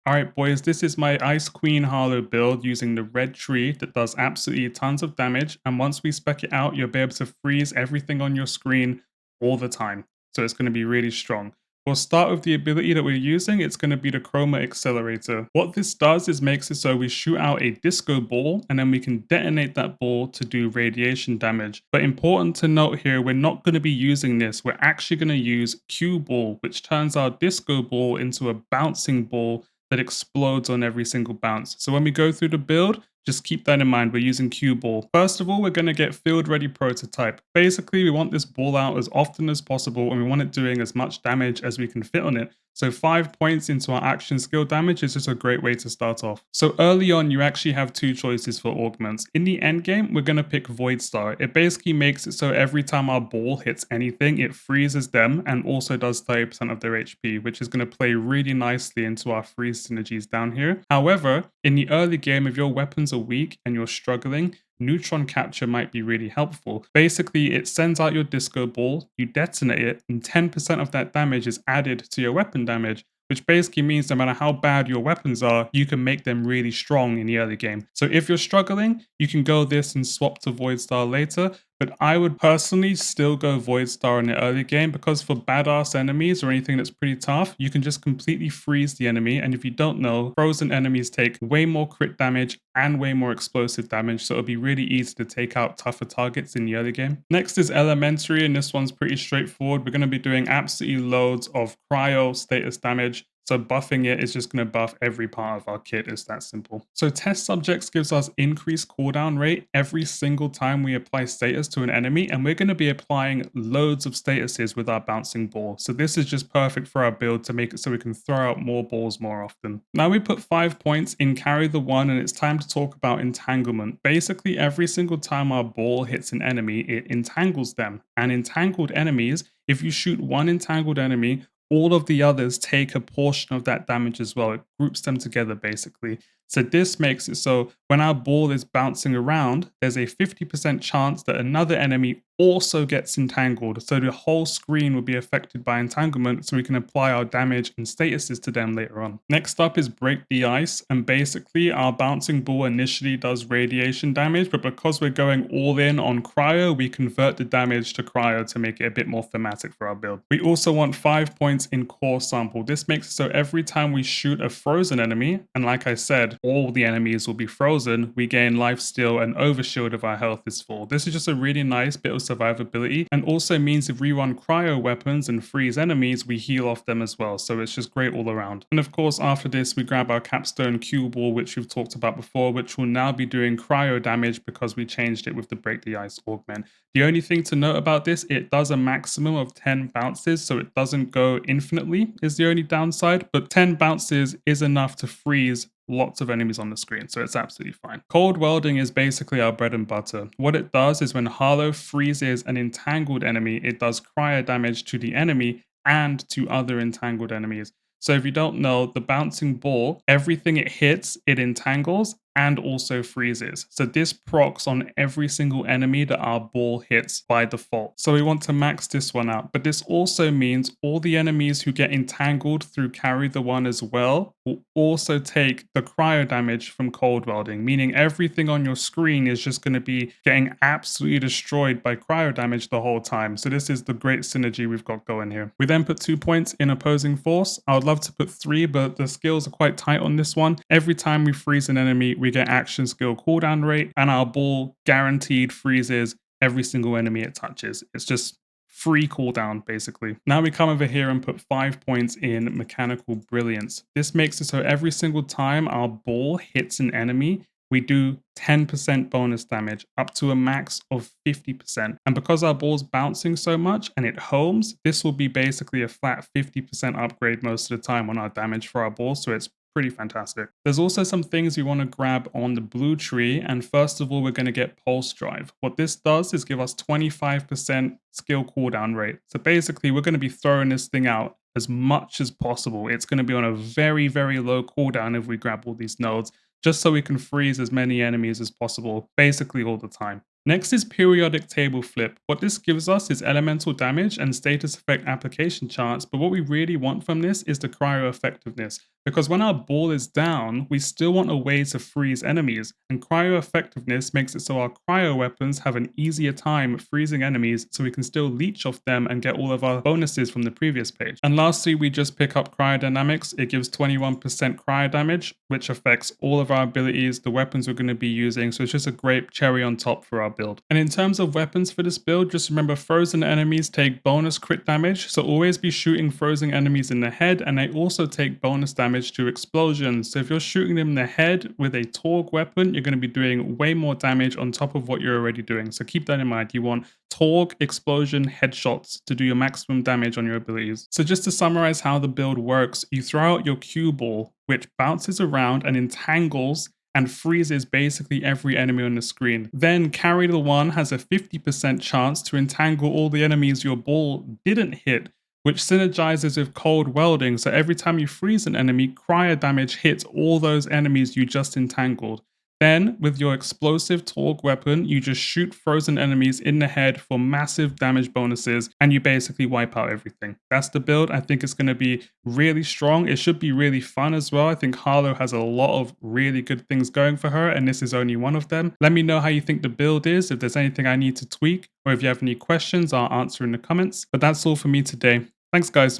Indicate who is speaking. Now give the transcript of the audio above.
Speaker 1: Alright boys, this is my Ice Queen Harlowe build using the red tree that does absolutely tons of damage, and once we spec it out, you'll be able to freeze everything on your screen all the time. So it's going to be really strong. We'll start with the ability that we're using. It's going to be the Chroma Accelerator. What this does is makes it so we shoot out a disco ball and then we can detonate that ball to do radiation damage. But important to note here, we're not going to be using this. We're actually going to use Cue Ball, which turns our disco ball into a bouncing ball that explodes on every single bounce. So when we go through the build, just keep that in mind. We're using Cue Ball. First of all, we're going to get Field Ready Prototype. Basically, we want this ball out as often as possible and we want it doing as much damage as we can fit on it. So 5 points into our action skill damage is just a great way to start off. So early on, you actually have two choices for augments. In the end game, we're going to pick Void Star. It basically makes it so every time our ball hits anything, it freezes them and also does 30% of their HP, which is going to play really nicely into our freeze synergies down here. However, in the early game, if your weapons are weak and you're struggling, neutron capture might be really helpful. Basically, it sends out your disco ball, you detonate it, and 10% of that damage is added to your weapon damage, which basically means no matter how bad your weapons are, you can make them really strong in the early game. So if you're struggling, you can go this and swap to Void Star later, but I would personally still go Void Star in the early game because for badass enemies or anything that's pretty tough, you can just completely freeze the enemy. And if you don't know, frozen enemies take way more crit damage and way more explosive damage, so it'll be really easy to take out tougher targets in the early game. Next is Elementary, and this one's pretty straightforward. We're going to be doing absolutely loads of cryo status damage. So buffing it is just going to buff every part of our kit. It's that simple. So test subjects gives us increased cooldown rate every single time we apply status to an enemy, and we're going to be applying loads of statuses with our bouncing ball. So this is just perfect for our build to make it so we can throw out more balls more often. Now we put 5 points in Carry the One, and it's time to talk about entanglement. Basically, every single time our ball hits an enemy, it entangles them. And entangled enemies, if you shoot one entangled enemy, all of the others take a portion of that damage as well. It groups them together basically. So this makes it so when our ball is bouncing around, there's a 50% chance that another enemy also gets entangled. So the whole screen will be affected by entanglement, so we can apply our damage and statuses to them later on. Next up is Break the Ice, and basically our bouncing ball initially does radiation damage, but because we're going all in on cryo, we convert the damage to cryo to make it a bit more thematic for our build. We also want 5 points in Core Sample. This makes it so every time we shoot a frozen enemy, and like I said, all the enemies will be frozen, we gain life steal and overshield if our health is full. This is just a really nice bit of survivability, and also means if we run cryo weapons and freeze enemies, we heal off them as well. So it's just great all around. And of course, after this, we grab our capstone Cue Ball, which we've talked about before, which will now be doing cryo damage because we changed it with the Break the Ice augment. The only thing to note about this, it does a maximum of 10 bounces, so it doesn't go infinitely is the only downside, but 10 bounces is enough to freeze lots of enemies on the screen, so it's absolutely fine. Cold Welding is basically our bread and butter. What it does is when Harlowe freezes an entangled enemy, it does cryo damage to the enemy and to other entangled enemies. So if you don't know, the bouncing ball, everything it hits, it entangles and also freezes. So this procs on every single enemy that our ball hits by default. So we want to max this one out. But this also means all the enemies who get entangled through Carry the One as well will also take the cryo damage from Cold Welding, meaning everything on your screen is just going to be getting absolutely destroyed by cryo damage the whole time. So this is the great synergy we've got going here. We then put 2 points in Opposing Force. I would love to put 3, but the skills are quite tight on this one. Every time we freeze an enemy, we get action skill cooldown rate, and our ball guaranteed freezes every single enemy it touches. It's just free cooldown basically. Now we come over here and put 5 points in Mechanical Brilliance. This makes it so every single time our ball hits an enemy, we do 10% bonus damage up to a max of 50%. And because our ball's bouncing so much and it homes, this will be basically a flat 50% upgrade most of the time on our damage for our ball. So it's pretty fantastic. There's also some things we want to grab on the blue tree, and first of all we're going to get Pulse Drive. What this does is give us 25% skill cooldown rate. So basically we're going to be throwing this thing out as much as possible. It's going to be on a very, very low cooldown if we grab all these nodes, just so we can freeze as many enemies as possible basically all the time. Next is periodic table flip. What this gives us is elemental damage and status effect application chance, but what we really want from this is the cryo effectiveness. Because when our ball is down, we still want a way to freeze enemies, and cryo effectiveness makes it so our cryo weapons have an easier time freezing enemies so we can still leech off them and get all of our bonuses from the previous page. And lastly, we just pick up cryodynamics. It gives 21% cryo damage, which affects all of our abilities, the weapons we're going to be using, so it's just a great cherry on top for our build. And in terms of weapons for this build, just remember frozen enemies take bonus crit damage, so always be shooting frozen enemies in the head, and they also take bonus damage to explosions. So if you're shooting them in the head with a Torgue weapon, you're going to be doing way more damage on top of what you're already doing. So keep that in mind. You want Torgue, explosion, headshots to do your maximum damage on your abilities. So just to summarize how the build works, you throw out your cue ball, which bounces around and entangles and freezes basically every enemy on the screen. Then Carry the One has a 50% chance to entangle all the enemies your ball didn't hit, which synergizes with cold welding, so every time you freeze an enemy, cryo damage hits all those enemies you just entangled. Then, with your explosive Torgue weapon, you just shoot frozen enemies in the head for massive damage bonuses, and you basically wipe out everything. That's the build. I think it's going to be really strong. It should be really fun as well. I think Harlowe has a lot of really good things going for her, and this is only one of them. Let me know how you think the build is, if there's anything I need to tweak, or if you have any questions, I'll answer in the comments. But that's all for me today. Thanks, guys.